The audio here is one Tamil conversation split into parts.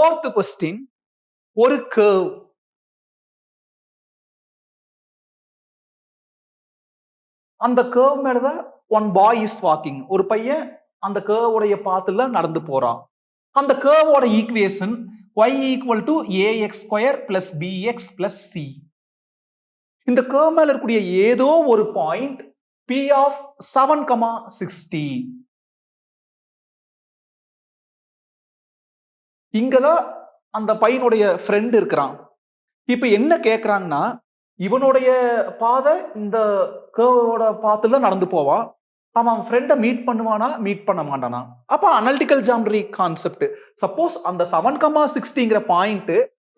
fourth question, ஒரு curve. அந்த curve மேலதான் one boy is walking. ஒரு பையன் அந்த curve உடைய பாத்துல நடந்து போறான். அந்த curve ஓட equation y equal to ax square plus bx plus c. இந்த curve மேல இருக்கக்கூடிய ஏதோ ஒரு பாயிண்ட் p of 7,60. இங்கதான் அந்த பையனுடைய ஃப்ரெண்ட் இருக்கிறான். இப்ப என்ன கேக்குறாங்கன்னா, இவனுடைய பாதை இந்த கர்வோட பாத்துல நடந்து போவான். அவன் ஃப்ரெண்ட மீட் பண்ணுவானா, மீட் பண்ண மாட்டானா? அப்ப அனலிட்டிக்கல் ஜியோமெட்ரி கான்செப்ட். சப்போஸ் அந்த 7,60ங்கிற பாயிண்ட்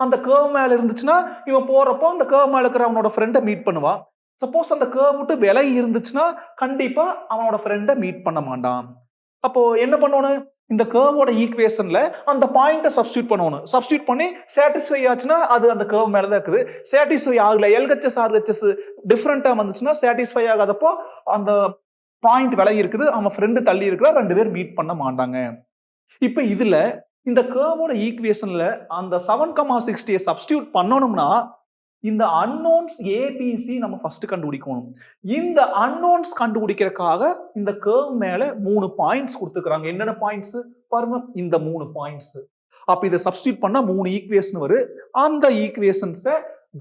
அந்த கர்வ் மேல இருந்துச்சுன்னா, இவன் போறப்போ அந்த கர்வ் மேல இருக்கிற அவனோட ஃப்ரெண்ட மீட் பண்ணுவான். சப்போஸ் அந்த கர்வ் விட்டு விலகி இருந்துச்சுன்னா, கண்டிப்பா அவனோட ஃப்ரெண்ட மீட் பண்ண மாட்டான். அப்போ என்ன பண்ணணும்? இந்த கர்வோட ஈக்குவேஷன்ல அந்த பாயிண்ட சப்ஸ்டிட்யூட் பண்ணணும். சப்ஸ்டிட்யூட் பண்ணி சாட்டிஸ்ஃபை ஆச்சுன்னா அது அந்த கர்வ் மேல தான் இருக்குது. சாட்டிஸ்ஃபை ஆகல, LHS RHS டிஃபரெண்டா வந்துச்சுன்னா சாட்டிஸ்ஃபை ஆகாதப்போ அந்த பாயிண்ட் விலகி இருக்குது, அவன் ஃப்ரெண்டு தள்ளி இருக்கிற, ரெண்டு பேர் மீட் பண்ண மாட்டாங்க. இப்ப இதுல இந்த கர்வோட ஈக்குவேஷன்ல அந்த 7,60 சப்ஸ்டிட்யூட் பண்ணணும்னா இந்த அன்னோன்ஸ் ஏபிசி நம்ம ஃபர்ஸ்ட் கண்டுபிடிக்கணும். இந்த அன்னோன்ஸ் கண்டுபிடிக்கிறதுக்காக இந்த கர்வ் மேல 3 பாயிண்ட்ஸ் கொடுத்துக்கிறாங்க. என்னென்ன பாயிண்ட்ஸ் பாருங்க, இந்த 3 பாயிண்ட்ஸ். அப்ப இதை சப்ஸ்டிட்யூட் பண்ணா 3 ஈக்குவேஷன் வரும். அந்த ஈக்குவேஷன்ஸை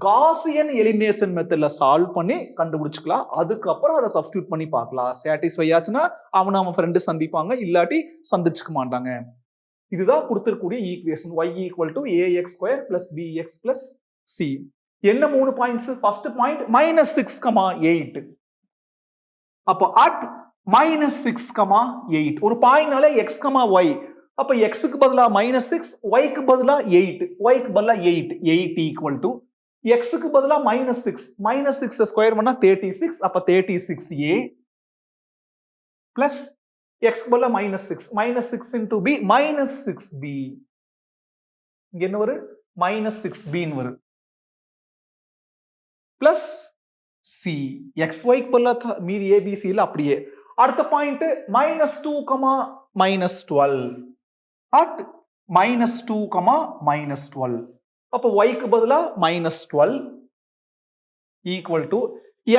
காசியன் எலிமினேஷன் மெத்தட்ல சால்வ் பண்ணி கண்டுபிடிச்சுக்கலாம். அதுக்கப்புறம் அதை சப்ஸ்டிட்யூட் பண்ணி பார்க்கலாம். சாட்டிஸ்ஃபை ஆச்சுன்னா அவன் ஃப்ரெண்டு சந்திப்பாங்க, இல்லாட்டி சந்திச்சுக்க மாட்டாங்க. இதுதான் கொடுத்திருக்கக்கூடிய equation y equal to ax square plus bx plus c. என்ன 3 பாயிண்ட்ஸ்? First point -6,8. அப்போ at -6,8 ஒரு பாயிண்ட்னால x, y. அப்ப x க்கு பதிலா -6, y க்கு பதிலா 8, y க்கு பதிலா 8. 8 equal to x க்கு பதிலா -6, -6 ஸ்கொயர் பண்ணா 36. அப்ப 36a plus x க்கு பதிலா -6, -6 into b -6b. இங்க என்ன வரும்? -6b ன்னு வரும். Plus C. xy க்கு பதிலா மீதி abc ல அப்படியே. அடுத்த பாயிண்ட் -2, -12 at -2, -12. அப்ப y க்கு பதிலா -12 equal to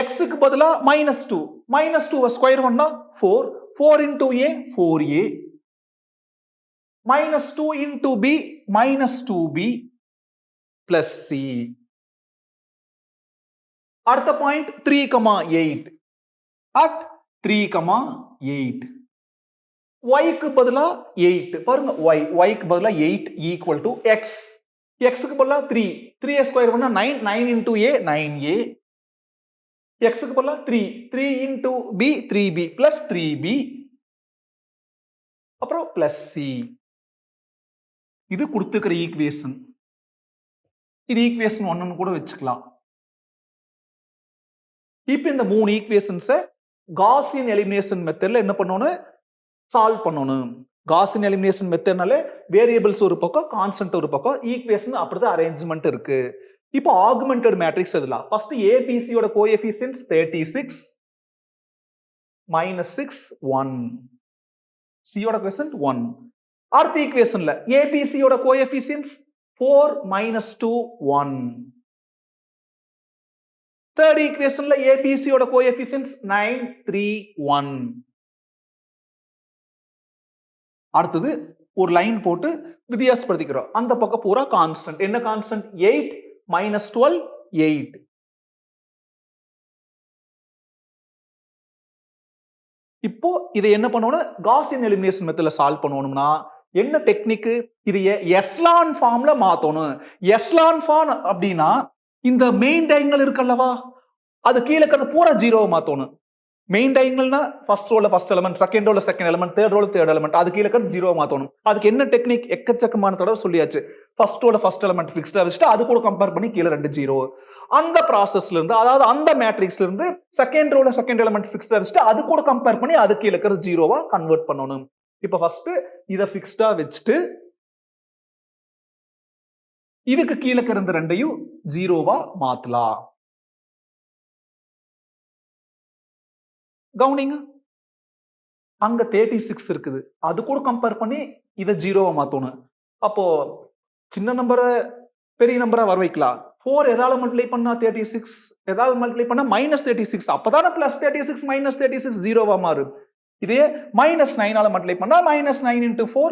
x க்கு பதிலா -2, -2 ஸ்கொயர் பண்ணா 4, 4 into a 4a, -2 into b -2b plus c. அடுத்த பாயிண்ட் 3,8 at 3,8. y க்கு பதிலா 8 பாருங்க, y க்கு பதிலா 8 equal to x. x க்கு பதிலா 3, 3 ஸ்கொயர் பண்ணா 9, 9 into a 9a. x க்கு பதிலா 3, 3 into b 3b plus 3b அப்புறம் plus c. இது கொடுத்துக்கிற ஈக்குவேஷன். இது ஈக்குவேஷன் 1 கூட வச்சுக்கலாம். இப்ப இந்த 3 ஈக்குவேஷன்ஸை காசியன் எலிமினேஷன் மெத்தட்ல என்ன பண்ணணும்? சால்வ் பண்ணணும். காசியன் எலிமினேஷன் மெத்தட்னாலே வேரியபிள்ஸ் ஒரு பக்கம், கான்ஸ்டன்ட் ஒரு பக்கம், ஈக்குவேஷன் அப்படிதான் அரேஞ்ச்மெண்ட் இருக்கு. இப்போ ஆகுமெண்டட் மேட்ரிக்ஸ் எழுதலாம். ஃபர்ஸ்ட் ஏபிசி யோட கோஎஃபிஷியன்ட்ஸ் 36 -6 1. சி யோட கோஎஃபிஷியன்ட் 1. அடுத்த ஈக்குவேஷன்ல ஏபிசி யோட கோஎஃபிஷியன்ட்ஸ் 4 -2 1. தேர்ட் ஈக்குவேஷன்ல ஏபிசி யோட கோஎஃபிஷியன்ட்ஸ் 9 3 1. அடுத்தது ஒரு லைன் போட்டு வித்தியாசப்படுத்திக்கிறோம். அந்த பக்கம் பூரா கான்ஸ்டன்ட். என்ன கான்ஸ்டன்ட்? 8 -12 8. இப்போ இதை என்ன பண்ணணும்? காசியன் எலிமினேஷன் மெத்தட்ல சால்வ் பண்ணணும்னா என்ன டெக்னிக்? இது எஸ்லான் ஃபார்ம்ல மாத்தணும். எஸ்லான் ஃபார்ம் அப்படின்னா இந்த மெயின் டயகனல் இருக்கல்லவா, அது கீழே இருக்கிறது பூரா ஜீரோவை மாத்தணும். மெயின் டயகனல்னா ஃபர்ஸ்ட் ரோல ஃபர்ஸ்ட் எலிமெண்ட், செகண்ட் ரோல செகண்ட் எலிமெண்ட், தேர்ட் ரோல தேர்ட் எலிமெண்ட், அது கீழே இருக்கிறது ஜீரோவை மாத்தணும். அதுக்கு என்ன டெக்னிக்? எக்கச்சக்கமான தடவை சொல்லியாச்சு. ஃபர்ஸ்ட் ரோல ஃபர்ஸ்ட் எலிமெண்ட் ஃபிக்ஸ்டா வச்சுட்டு அது கூட கம்பேர் பண்ணி கீழே 2 ஜீரோ. அந்த ப்ராசஸ்ல இருந்து, அதாவது அந்த மேட்ரிக்ஸ்ல இருந்து செகண்ட் ரோல செகண்ட் எலிமெண்ட் ஃபிக்ஸ்டா வச்சுட்டு அது கூட கம்பேர் பண்ணி அது கீழே இருக்கிறது ஜீரோவா கன்வெர்ட் பண்ணணும். இப்ப ஃபர்ஸ்ட் இத ஃபிக்ஸ்டா வச்சுட்டு இதுக்கு கீழே இருக்கிற ரெண்டையும் ஜீரோவா மாத்தலாம். கவுனிங்க, அங்க 36 இருக்குது, அது கூட கம்பேர் பண்ணி இத ஜீரோவா மாத்தணும். அப்போ சின்ன நம்பரை பெரிய நம்பரா வர வைக்கலாம். 4 எதால மல்டிப்ளை பண்ணா 36, எதால மல்டிப்ளை பண்ணா -36. அப்பதானே +36 -36 ஜீரோவா மாறும். இதே -9 ஆல மல்டிப்ளை பண்ணா -9 into 4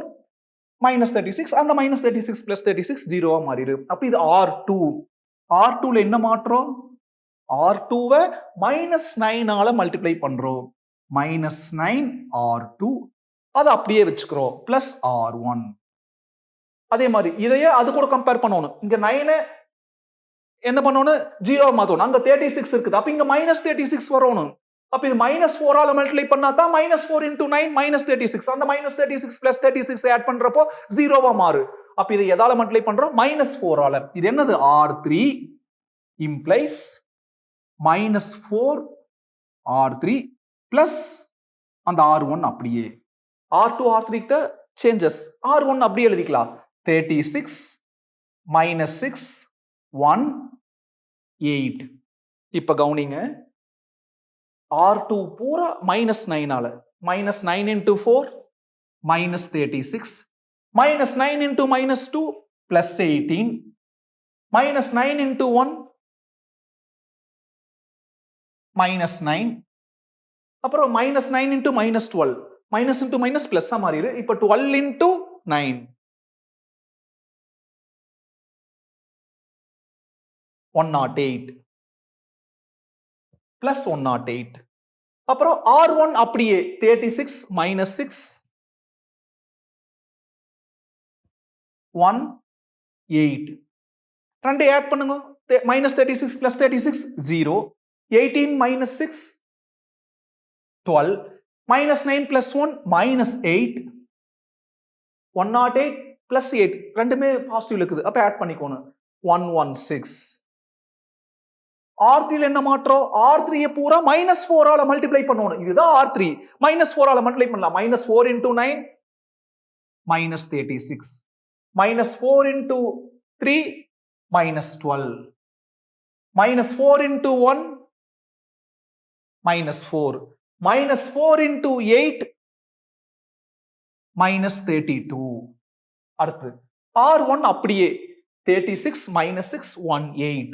-36, அந்த -36 +36 ஜீரோவா மாறிடும். அப்ப இது R2. R2ல என்ன மாற்றம்? R2வை -9 ஆல மல்டிப்ளை பண்றோம். -9 R2 அதை அப்படியே வச்சுக்கிறோம். +R1. அதே மாதிரி இதையே அது கூட கம்பேர் பண்ணணும். இங்க 9 என்ன பண்ணணும்? 0 மாத்தணும். அங்க 36 இருக்குது. அப்ப இங்க -36 வரணும். அப்ப இது -4 ஆல மல்டிப்ளை பண்ணா தான் -4 into 9 -36. அந்த -36 +36 ஆட் பண்றப்போ 0வா மாறு. அப்ப இதை எதால மல்டிப்ளை பண்றோம்? -4 ஆல. இது என்னது? R3 implies -4 R3 plus அந்த R1 அப்படியே. R2 R3 க்கு சேஞ்சஸ். R1 அப்படியே எழுதிக்கலாம். 36 -6 1 8. இப்ப கவனிங்க. R2 பூரா -9 ஆல. -9 into 4 -36. -9 into -2 +18. -9 into 1 -9. அப்புறம் -9 into -12. Minus into minus plus மாறிடு. இப்ப 12 into 9 108 plus 108. அப்புறம் R1 அப்படியே 36 minus 6 1 8. ரெண்டு ஆட் பண்ணுங்க. minus 36 plus 36 0. 18 minus 6 12. minus 9 plus 1 minus 8. 108 plus 8 ரெண்டுமே பாசிட்டிவ் இருக்குது. அப்ப ஆட் பண்ணிக்கோணும். 116. R3 என்ன மாற்றோம்? R3 பூரா -4 ஆல மல்டிப்ளை பண்ணணும். இதுதான் R3. -4 ஆல மல்டிப்ளை பண்ணலாம். -4 into 9 -36. -4 into 3 -12. -4 into 1 -4. -4 into 8 -32. அடுத்து R1 அப்படியே 36 minus 6 18.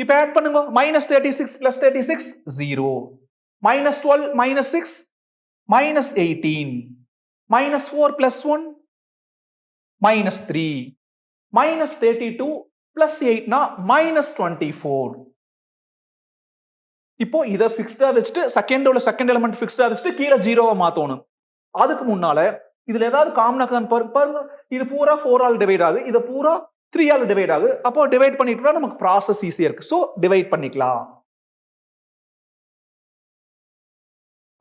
இப்ப ஆட் பண்ணுங்க. -36 plus 36 0. -12 minus 6 -18. -4 plus 1 -3. -32 plus 8 னா -24. இப்போ இத ஃபிக்ஸ்டா வச்சுட்டு செகண்ட் எலிமெண்ட் ஃபிக்ஸ்டா வச்சுட்டு கீழ 0வா மாத்தணும். அதுக்கு முன்னால இதுல ஏதாவது காமனா பாருங்க. இது பூரா 4 ஆல் டிவைட் ஆகுது. இது பூரா 3 ஆல் டிவைட் ஆகுது. அப்போ டிவைட் பண்ணிட்டா நமக்கு ப்ராசஸ் ஈஸியா இருக்கு. சோ டிவைட் பண்ணிக்கலாம்.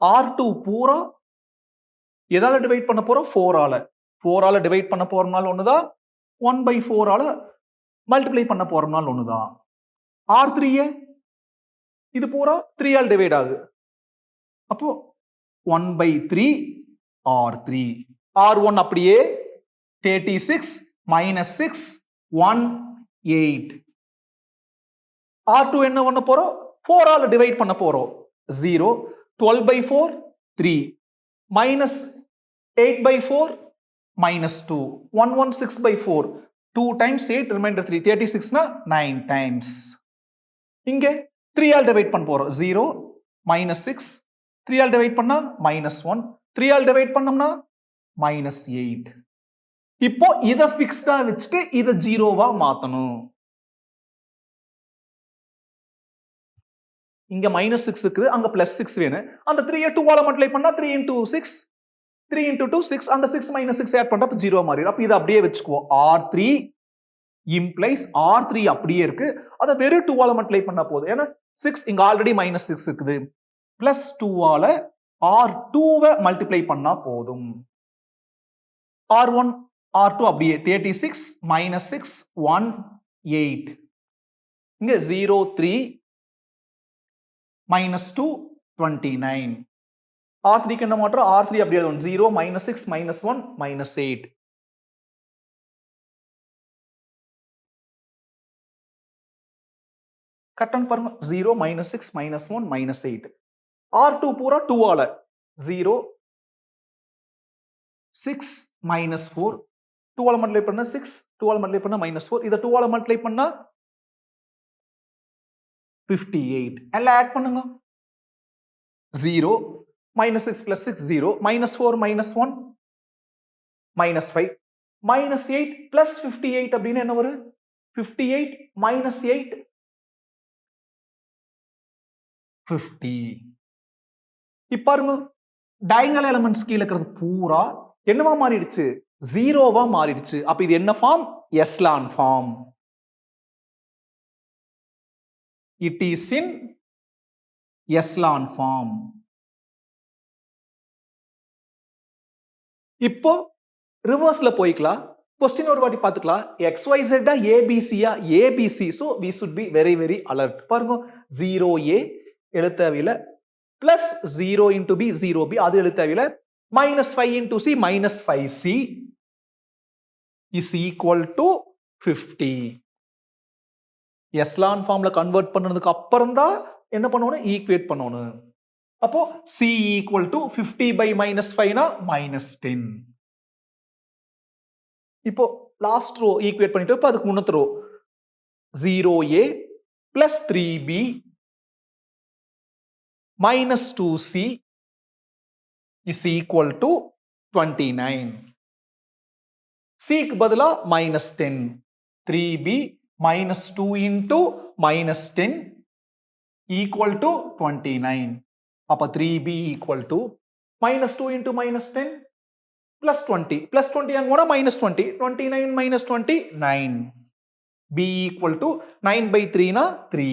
R2 பூரா எதால டிவைட் பண்ண போறோம்? 4 ஆல. 4 ஆல டிவைட் பண்ண போறனால ஒண்ணுதான். 1/4 ஆல மல்டிப்ளை பண்ண போறனால ஒண்ணுதான். R3 இது பூரா 3 ஆல் டிவைட் ஆகுது. அப்போ 1/3 R3. R1 அப்படியே 36 minus 6 1 8. R2 என்ன பண்ண போறோம்? 4 ஆல டிவைட் பண்ண போறோம். 0. 12/4 3 minus 8/4 minus 2. 116/4 2 times 8 remainder 3. 36 னா 9 times. இங்க 3 ஆல் டிவைட் பண்ண போறோம். 0 minus 6 3 ஆல் டிவைட் பண்ணா -1. 3 ஆல் டிவைட் பண்ணோம்னா -8. இப்போ இத ஃபிக்ஸ்டா வச்சுட்டு இத 0வா மாத்தணும். இங்க -6 இருக்குது. அங்க +6 வேணும். அந்த 3 2 ஆல மல்டிப்ளை பண்ணா 3 into 6 3 into 2 6. அந்த 6 minus 6 ஆட் பண்றப்ப 0 மாறிடும். அப்ப இத அப்படியே வெச்சுக்குவோம். R3 implies R3 அப்படியே இருக்கு. அத வெறும் 2 ஆல மல்டிப்ளை பண்ணா போதும். ஏன்னா 6 இங்க ஆல்ரெடி -6 இருக்குது. +2 ஆல R2வை மல்டிப்ளை பண்ணா போதும். R1 R2 அப்படியே 36 minus 6 1 8. இங்க 0 3 minus 2 29. R3 க்கு என்ன மாற்றம்? R3 அப்படியே 0 minus 6 minus 1 minus 8. கரெக்டான பாருங்க. 0 minus 6 minus 1 minus 8. R2 பூரா 2 ஆல 0 6 minus 4 2 ஆல மல்டிப்ளை பண்ணா 6 2 ஆல மல்டிப்ளை பண்ணா -4 இத 2 ஆல மல்டிப்ளை பண்ணா 58 எல்லாம் ஆட் பண்ணுங்க 0 -6 plus 6 0 -4 -1 -5 -8 plus 58 அப்படின்னா என்ன வரும் 58 minus 8 50 இப்ப பாருங்க டயகனல் எலிமெண்ட்ஸ் கீழ இருக்கிறது பூரா என்னவா மாறிடுச்சு ஜீரோவா மாறிடுச்சு அப்ப இது என்ன form echelon form it is in echelon form இப்போ ரிவர்ஸ்ல போய்க்கலாம் क्वेश्चन ஒரு வாட்டி பாத்துக்கலாம் xyz abc abc so we should be very very alert பாருங்க 0a எழுத்தவில plus 0 into b 0b அது எழுத்தவில minus 5 into c minus 5c is equal to 50 echelon ஃபார்ம்ல கன்வர்ட் பண்ணதுக்கு அப்புறம் தான் என்ன பண்ணனும் ஈக்குவேட் பண்ணனும் அப்போ c equal to 50 by minus 5 னா minus 10 இப்போ லாஸ்ட் ரோ ஈக்குவேட் பண்ணிட்டு இப்போ அதுக்கு முன்னத்த row 0a plus 3b minus 2c is equal to 29 c க்கு பதிலா minus 10 3b minus 2 into minus 10 equal to 29 அப்ப 3b equal to minus 2 into minus 10 plus 20 plus 20 அங்க போனா minus 20 29 minus 20 9 b equal to 9 by 3 னா 3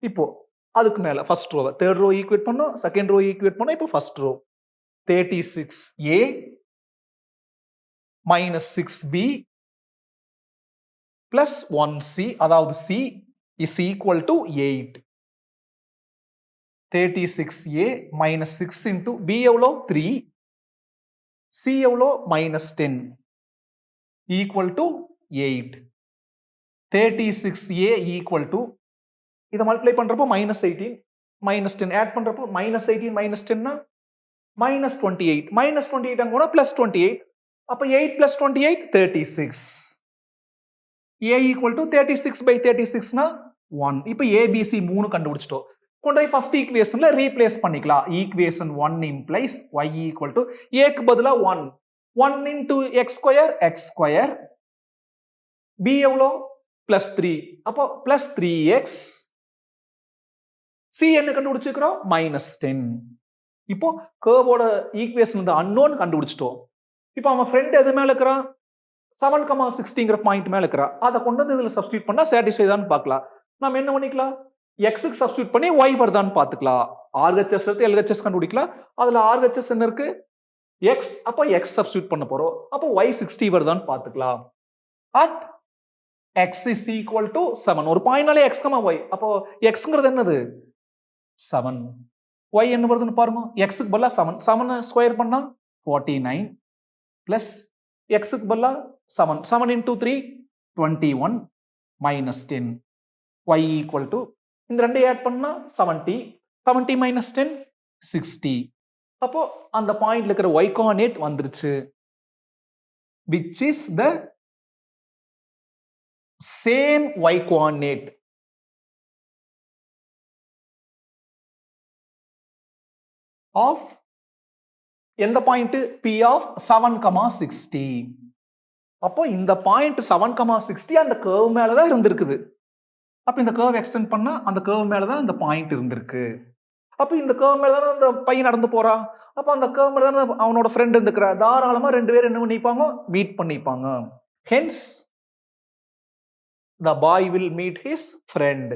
இப்போ அதுக்கு மேல first row third row equate பண்ணோம் செகண்ட் ரோ ஈக்குவேட் பண்ணோம் இப்போ first row 36a minus 6b plus 1c அதாவது c is equal to 8 36a minus 6 into b எவ்வளோ 3 c எவ்வளோ minus 10 equal to 8 36a equal to இதை மல்டிப்ளை பண்றப்போ minus 18 minus 10 ஆட் பண்றப்போ minus 18 minus 10 னா minus 28 minus 28 அங்க போனா plus 28 அப்ப 8 plus 28 36 a equal to 36 by 36 னா 1 இப்போ abc 3 கண்டுபிடிச்சிட்டோம் கொண்டு போய் ஃபர்ஸ்ட் ஈக்குவேஷன்ல ரீப்ளேஸ் பண்ணிக்கலாம் equation 1 implies y equal to a க்கு பதிலா 1 1 into x square b எவ்வளோ plus 3 அப்போ plus 3x c என்ன கண்டுபிடிச்சிருக்கிறோம் minus 10 இப்போ கர்வோட ஈக்குவேஷன் இந்த அன்னோன் கண்டுபிடிச்சிட்டோம் இப்போ அவன் ஃப்ரெண்ட் எது மேல இருக்கிறான் 7,60ங்கிற பாயிண்ட் மேல இருக்கிறா அதை கொண்டு வந்து இதுல சப்ஸ்டிட்யூட் பண்ணா சாட்டிஸ்ஃபை தான் பார்க்கலாம் நாம என்ன பண்ணிக்கலாம் x க்கு சப்ஸ்டிட்யூட் பண்ணி y வருதான்னு பார்த்துக்கலாம் RHS எடுத்து LHS கண்டுபிடிக்கலாம் அதுல RHS என்ன இருக்கு x அப்ப x சப்ஸ்டிட்யூட் பண்ண போறோம் அப்ப y 60 வருதான்னு பார்த்துக்கலாம் at x is equal to 7 ஒரு பாயிண்ட்னாலே x, y அப்போ xங்கிறது என்னது 7 y என்ன வருதுன்னு பாருங்க x க்கு பதிலா 7 7 ஸ்கொயர் பண்ணா 49 பிளஸ் x க்கு பதிலா 7 7 into 3 21 minus 10 y equal to இந்த ரெண்டை ஆட் பண்ணா 70 minus 10 60 அப்போ அந்த பாயிண்ட்ல இருக்கிற y coordinate வந்துருச்சு which is the same y coordinate of எந்த பாயிண்ட் p of 7,60 அப்போ இந்த பாயிண்ட் 7,60 அந்த கர்வ் மேல தான் இருந்திருக்குது அப்ப இந்த கர்வ் எக்ஸ்டெண்ட் பண்ணா அந்த கர்வ் மேல தான் அந்த பாயிண்ட் இருந்திருக்கு அப்ப இந்த கர்வ் மேல தான் அந்த பையன் நடந்து போறான் அப்ப அந்த கர்வ் மேல தான் அவனோட ஃப்ரெண்ட் இருந்துக்கிறா தாராளமா ரெண்டு பேரும் என்ன பண்ணிப்பாங்க மீட் பண்ணிப்பாங்க hence the boy will meet his friend